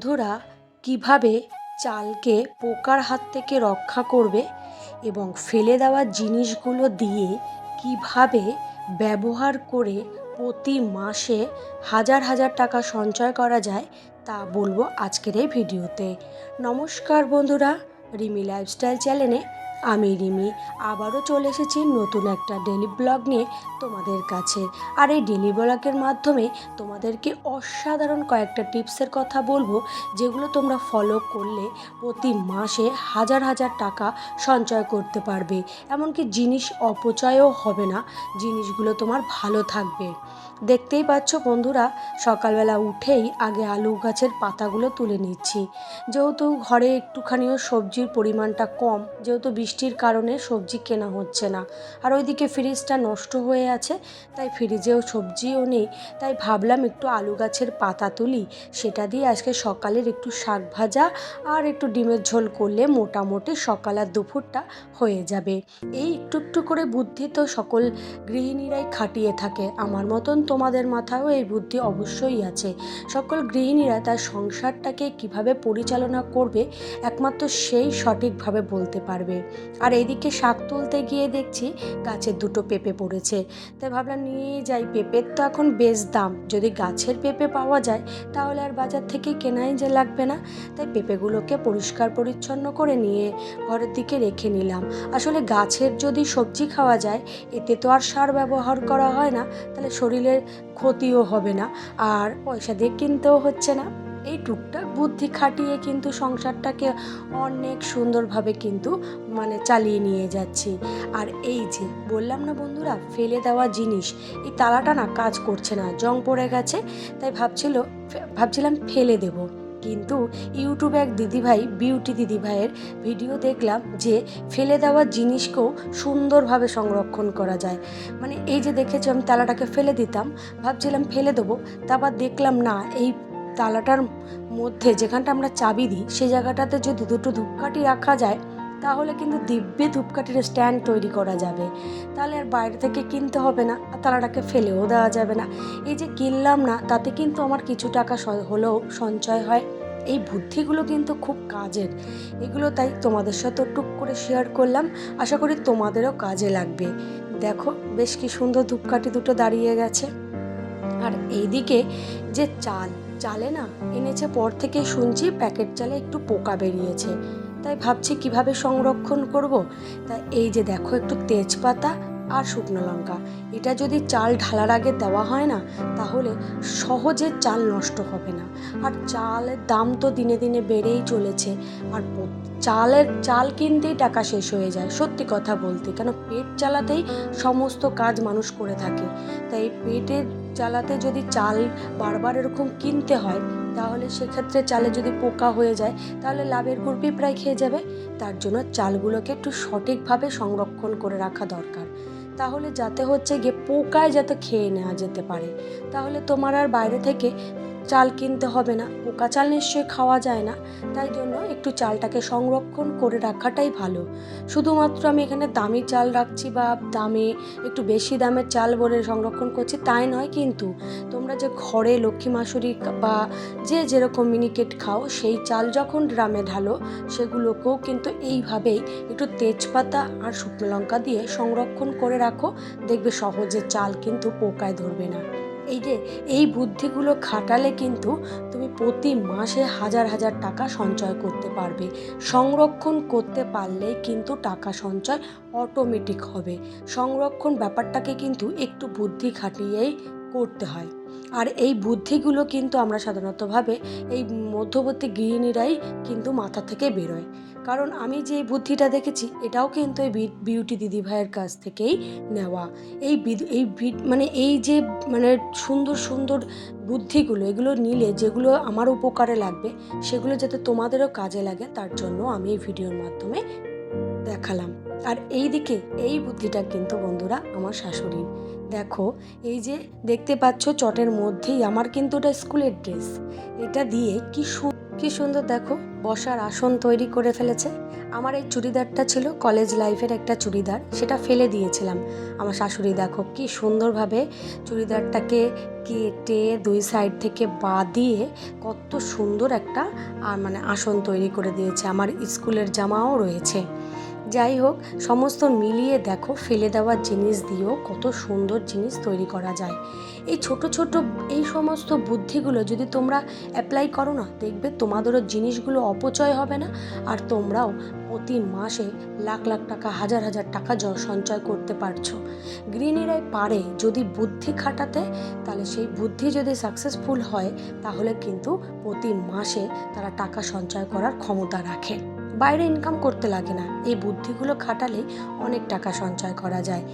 বন্ধুরা কিভাবে চালকে পোকার হাত থেকে রক্ষা করবে এবং ফেলে দেওয়া জিনিসগুলো দিয়ে কিভাবে ব্যবহার করে প্রতি মাসে হাজার হাজার টাকা সঞ্চয় করা যায় তা বলবো আজকের এই ভিডিওতে। নমস্কার বন্ধুরা, রিমি লাইফস্টাইল চ্যানেলে আমি রিমি আবারও চলে এসেছি নতুন একটা ডেলি ব্লগ নিয়ে তোমাদের কাছে। আর এই ডেলি ব্লগের মাধ্যমে তোমাদেরকে অসাধারণ কয়েকটা টিপসের কথা বলবো, যেগুলো তোমরা ফলো করলে প্রতি মাসে হাজার হাজার টাকা সঞ্চয় করতে পারবে। এমনকি জিনিস অপচয়ও হবে না, জিনিসগুলো তোমার ভালো থাকবে। দেখতেই পাচ্ছ বন্ধুরা, সকালবেলা উঠেই আগে আলু গাছের পাতাগুলো তুলে নিচ্ছি। যেহেতু ঘরে একটুখানিও সবজির পরিমাণটা কম, যেহেতু বৃষ্টির কারণে সবজি কেনা হচ্ছে না, আর ওইদিকে ফ্রিজটা নষ্ট হয়ে আছে, তাই ফ্রিজেও সবজিও নেই। তাই ভাবলাম একটু আলু গাছের পাতা তুলি, সেটা দিয়ে আজকে সকালের একটু শাক ভাজা আর একটু ডিমের ঝোল করলে মোটামুটি সকাল আর দুপুরটা হয়ে যাবে। এই একটু একটু করে বুদ্ধি তো সকল গৃহিণীরাই খাটিয়ে থাকে, আমার মতন তোমাদের মাথায়ও এই বুদ্ধি অবশ্যই আছে। সকল গৃহিণীরা তার সংসারটাকে কিভাবে পরিচালনা করবে একমাত্র সেই সঠিকভাবে বলতে পারবে। আর এইদিকে শাক তুলতে গিয়ে দেখছি গাছের দুটো পেঁপে পড়েছে, তাই ভাবলাম নিয়ে যাই। পেঁপের তো এখন বেশ দাম, যদি গাছের পেঁপে পাওয়া যায় তাহলে আর বাজার থেকে কেনাই যে লাগবে না। তাই পেঁপেগুলোকে পরিষ্কার পরিচ্ছন্ন করে নিয়ে ঘরের দিকে রেখে নিলাম। আসলে গাছের যদি সবজি খাওয়া যায়, এতে তো আর সার ব্যবহার করা হয় না, তাহলে শরীরের ক্ষতিও হবে না আর পয়সা দিয়ে কিনতেও হচ্ছে না। এই টুকটাক বুদ্ধি খাটিয়ে কিন্তু সংসারটাকে অনেক সুন্দরভাবে কিন্তু চালিয়ে নিয়ে যাচ্ছি। আর এই যে বললাম না বন্ধুরা, ফেলে দেওয়া জিনিস, এই তালাটা না কাজ করছে না, জং পড়ে গেছে, তাই ভাবছিলাম ফেলে দেব। কিন্তু ইউটিউবে এক দিদিভাই, বিউটি দিদিভাইয়ের ভিডিও দেখলাম যে ফেলে দেওয়া জিনিসকেও সুন্দরভাবে সংরক্ষণ করা যায়। এই যে দেখেছি, আমি তালাটাকে ফেলে দিতাম, ভাবছিলাম ফেলে দেবো, তারপর দেখলাম না, এই তালাটার মধ্যে যেখানটা আমরা চাবি দিই সেই জায়গাটাতে যদি দুটো ধূপকাঠি রাখা যায়, তাহলে কিন্তু দিব্যি ধূপকাঠির স্ট্যান্ড তৈরি করা যাবে। তাহলে আর বাইরে থেকে কিনতে হবে না, আর তালাটাকে ফেলেও দেওয়া যাবে না। এই যে কিনলাম না, তাতে কিন্তু আমার কিছু টাকা হলেও সঞ্চয় হয়। এই বুদ্ধিগুলো কিন্তু খুব কাজের, এগুলো তাই তোমাদের সাথে টুক করে শেয়ার করলাম, আশা করি তোমাদেরও কাজে লাগবে। দেখো বেশ কি সুন্দর ধূপকাঠি দুটো দাঁড়িয়ে গেছে। আর এইদিকে যে চালে না এনেছে পর থেকে শুনছি প্যাকেট চালে একটু পোকা বেরিয়েছে, তাই ভাবছি কিভাবে সংরক্ষণ করব। তাই এই যে দেখো, একটু তেজপাতা আর শুকনো লঙ্কা, এটা যদি চাল ঢালার আগে দেওয়া হয় না, তাহলে সহজে চাল নষ্ট হবে না। আর চালের দাম তো দিনে দিনে বেড়েই চলেছে, আর চাল কিনতেই টাকা শেষ হয়ে যায়, সত্যি কথা বলতে, কেন পেট চালাতেই সমস্ত কাজ মানুষ করে থাকে। তাই পেটের চালাতে যদি চাল বারবার এরকম কিনতে হয়, তাহলে সেক্ষেত্রে চালে যদি পোকা হয়ে যায়, তাহলে লাভের গুড় পিঁপড়ায় খেয়ে যাবে। তার জন্য চালগুলোকে একটু সঠিকভাবে সংরক্ষণ করে রাখা দরকার, তাহলে যাতে হচ্ছে গিয়ে পোকায় যাতে খেয়ে নেওয়া যেতে পারে। তাহলে তোমার আর বাইরে থেকে চাল কিনতে হবে না, পোকা চাল নিশ্চয়ই খাওয়া যায় না। তাই জন্য একটু চালটাকে সংরক্ষণ করে রাখাটাই ভালো। শুধুমাত্র আমি এখানে দামি চাল রাখছি বা দামে একটু বেশি দামের চাল বলে সংরক্ষণ করছি তাই নয়, কিন্তু তোমরা যে ঘরে লক্ষ্মী মাসুরি বা যে যেরকম মিনিকেট খাও, সেই চাল যখন ড্রামে ঢালো, সেগুলোকেও কিন্তু এইভাবেই একটু তেজপাতা আর শুকনো লঙ্কা দিয়ে সংরক্ষণ করে রাখো, দেখবে সহজে চাল কিন্তু পোকায় ধরবে না। এই বুদ্ধিগুলো খাটালে কিন্তু তুমি প্রতি মাসে হাজার হাজার টাকা সঞ্চয় করতে পারবে। সংরক্ষণ করতে পারলেই কিন্তু টাকা সঞ্চয় অটোমেটিক হবে। সংরক্ষণ ব্যাপারটাকে কিন্তু একটু বুদ্ধি খাটিয়েই করতে হয়। আর এই বুদ্ধিগুলো কিন্তু আমরা সাধারণতভাবে এই মধ্যবর্তী গৃহিণীরাই কিন্তু মাথা থেকে বেরোয়। কারণ আমি যে বুদ্ধিটা দেখেছি, এটাও কিন্তু এই বিউটি দিদিভাইয়ের কাছ থেকেই নেওয়া। এই যে সুন্দর সুন্দর বুদ্ধিগুলো, এগুলো নিলে যেগুলো আমার উপকারে লাগবে, সেগুলো যাতে তোমাদেরও কাজে লাগে, তার জন্য আমি এই ভিডিওর মাধ্যমে দেখালাম। আর এইদিকে এই বুদ্ধিটা কিন্তু বন্ধুরা আমার শাশুড়ির। দেখো এই যে দেখতে পাচ্ছ চটের মধ্যেই আমার কিন্তু এটা স্কুলের ড্রেস, এটা দিয়ে কি কি সুন্দর দেখো বসার আসন তৈরি করে ফেলেছে। আমার এই চুড়িদারটা ছিল কলেজ লাইফের একটা চুড়িদার, সেটা ফেলে দিয়েছিলাম। আমার শাশুড়ি দেখো কি সুন্দরভাবে চুড়িদারটাকে কেটে দুই সাইড থেকে দিয়ে কত সুন্দর একটা মানে আসন তৈরি করে দিয়েছে। আমার স্কুলের জামাও রয়েছে। যাই হোক, সমস্ত মিলিয়ে দেখো ফেলে দেওয়ার জিনিস দিয়েও কত সুন্দর জিনিস তৈরি করা যায়। এই ছোট ছোট এই সমস্ত বুদ্ধিগুলো যদি তোমরা অ্যাপ্লাই করো না, দেখবে তোমাদেরও জিনিসগুলো অপচয় হবে না, আর তোমরাও প্রতি মাসে লাখ লাখ টাকা, হাজার হাজার টাকা সঞ্চয় করতে পারছো। গৃহিণীরাই পারে যদি বুদ্ধি খাটাতে, তাহলে সেই বুদ্ধি যদি সাকসেসফুল হয় তাহলে কিন্তু প্রতি মাসে তারা টাকা সঞ্চয় করার ক্ষমতা রাখে। বাইরে ইনকাম করতে লাগে না, এই বুদ্ধিগুলো খাটালে অনেক টাকা সঞ্চয় করা যায়।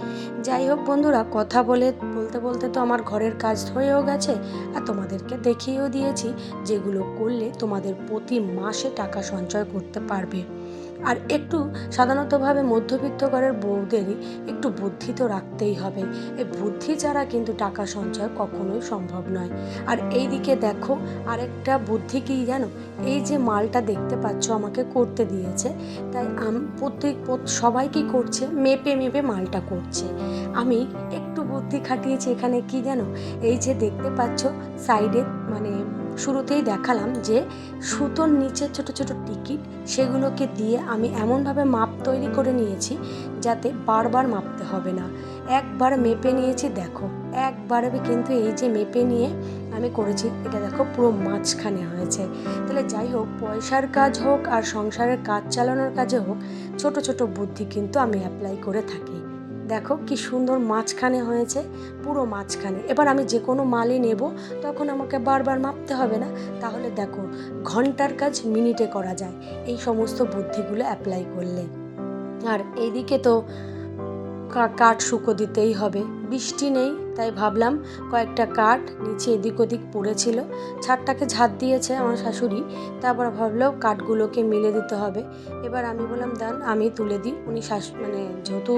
যাই হোক বন্ধুরা, কথা বলতে বলতে তো আমার ঘরের কাজ হয়েও গেছে, আর তোমাদেরকে দেখিয়েও দিয়েছি যেগুলো করলে তোমাদের প্রতি মাসে টাকা সঞ্চয় করতে পারবে। আর একটু সাধারণতভাবে মধ্যবিত্ত ঘরের বউদেরই একটু বুদ্ধি তো রাখতেই হবে। এই বুদ্ধি ছাড়া কিন্তু টাকা সঞ্চয় কখনোই সম্ভব নয়। আর এই দিকে দেখো আরেকটা বুদ্ধি কি জানো, এই যে মালটা দেখতে পাচ্ছ আমাকে করতে দিয়েছে, তাই সবাই কি করছে, মেপে মেপে মালটা করছে। আমি একটু বুদ্ধি খাটিয়েছি এখানে, কি জানো, এই যে দেখতে পাচ্ছ সাইডে মানে শুরুতেই দেখালাম যে সুতোর নিচে ছোট ছোট টিকিট, সেগুলোকে দিয়ে আমি এমনভাবে মাপ তৈরি করে নিয়েছি যাতে বারবার মাপতে হবে না। একবার মেপে নিয়েছি দেখো, একবারে কিন্তু এই যে মেপে নিয়ে আমি করেছি, এটা দেখো পুরো মাঝখানে হয়েছে। তাহলে যাই হোক, পয়সার কাজ হোক আর সংসারের কাজ চালানোর কাজে হোক, ছোট ছোট বুদ্ধি কিন্তু আমি অ্যাপ্লাই করে থাকি। দেখো কি সুন্দর মাঝখানে হয়েছে, পুরো মাঝখানে। এবার আমি যে কোনো মালই নেব তখন আমাকে বারবার মাপতে হবে না। তাহলে দেখো ঘন্টার কাজ মিনিটে করা যায় এই সমস্ত বুদ্ধিগুলো অ্যাপ্লাই করলে। আর এইদিকে তো কাঠ শুকো দিতেই হবে, বৃষ্টি নেই, তাই ভাবলাম কয়েকটা কাঠ নিচে এদিক ওদিক পড়েছিল, ছাদটাকে ঝাড় দিয়েছে আমার শাশুড়ি, তারপর ভাবলেও কাঠগুলোকে মিলে দিতে হবে। এবার আমি বললাম দেন আমি তুলে দিই। উনি মানে যেহেতু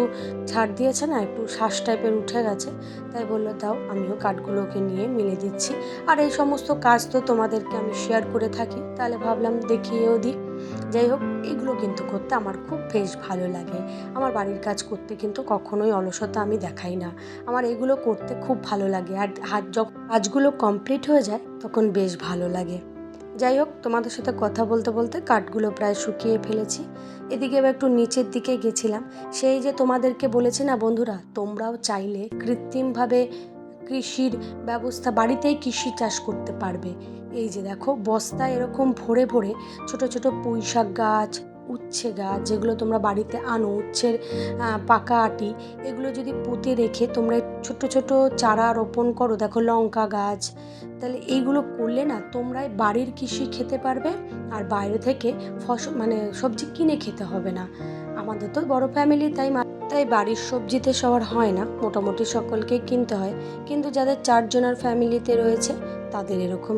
ঝাড় দিয়েছে না, একটু শ্বাস টাইপের উঠে গেছে, তাই বললো দাও, আমিও কাঠগুলোকে নিয়ে মিলে দিচ্ছি। আর এই সমস্ত কাজ তো তোমাদেরকে আমি শেয়ার করে থাকি, তাহলে ভাবলাম দেখিয়েও দিই। যাই হোক, এগুলো কিন্তু করতে আমার খুব বেশ ভালো লাগে। আমার বাড়ির কাজ করতে কিন্তু কখনোই অলসতা আমি দেখাই না, আমার এগুলো করতে খুব ভালো লাগে। আর যখন কাজগুলো কমপ্লিট হয়ে যায় তখন বেশ ভালো লাগে। যাই হোক, তোমাদের সাথে কথা বলতে বলতে কাঠগুলো প্রায় শুকিয়ে ফেলেছি। এদিকে এবার একটু নিচের দিকে গেছিলাম। সেই যে তোমাদেরকে বলেছি না বন্ধুরা, তোমরাও চাইলে কৃত্রিমভাবে কৃষির ব্যবস্থা, বাড়িতেই কৃষি চাষ করতে পারবে। এই যে দেখো বস্তায় এরকম ভরে ভরে ছোট ছোট পুঁইশাক গাছ, উচ্ছে গাছ, যেগুলো তোমরা বাড়িতে আনো, উচ্ছের পাকা আটি, এগুলো যদি পুঁতে রেখে তোমরা ছোট ছোট চারা রোপণ করো, দেখো লঙ্কা গাছ, তাহলে এইগুলো করলে না তোমরাই বাড়ির কৃষি খেতে পারবে, আর বাইরে থেকে মানে সবজি কিনে খেতে হবে না। আমাদের তো বড় ফ্যামিলি, তাই বাড়ির সবজিতে সবার হয় না, মোটামুটি সকলকেই কিনতে হয়। কিন্তু যাদের 4 জনের ফ্যামিলিতে রয়েছে তাদের এরকম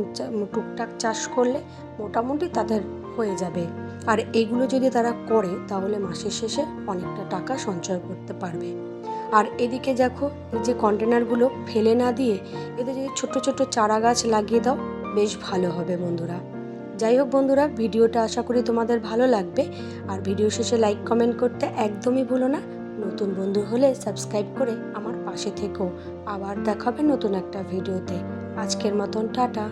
টুকটাক চাষ করলে মোটামুটি তাদের হয়ে যাবে। আর এগুলো যদি তারা করে তাহলে মাসের শেষে অনেকটা টাকা সঞ্চয় করতে পারবে। আর এদিকে দেখো এই যে কন্টেনারগুলো ফেলে না দিয়ে এতে যদি ছোট ছোট চারা গাছ লাগিয়ে দাও, বেশ ভালো হবে বন্ধুরা। যাই হোক বন্ধুরা, ভিডিওটা আশা করি তোমাদের ভালো লাগবে। আর ভিডিও শেষে লাইক কমেন্ট করতে একদমই ভুলো না। নতুন বন্ধু হলে সাবস্ক্রাইব করে আমার পাশে থেকো। আবার দেখাবে নতুন একটা ভিডিওতে। আজকের মতন টাটা।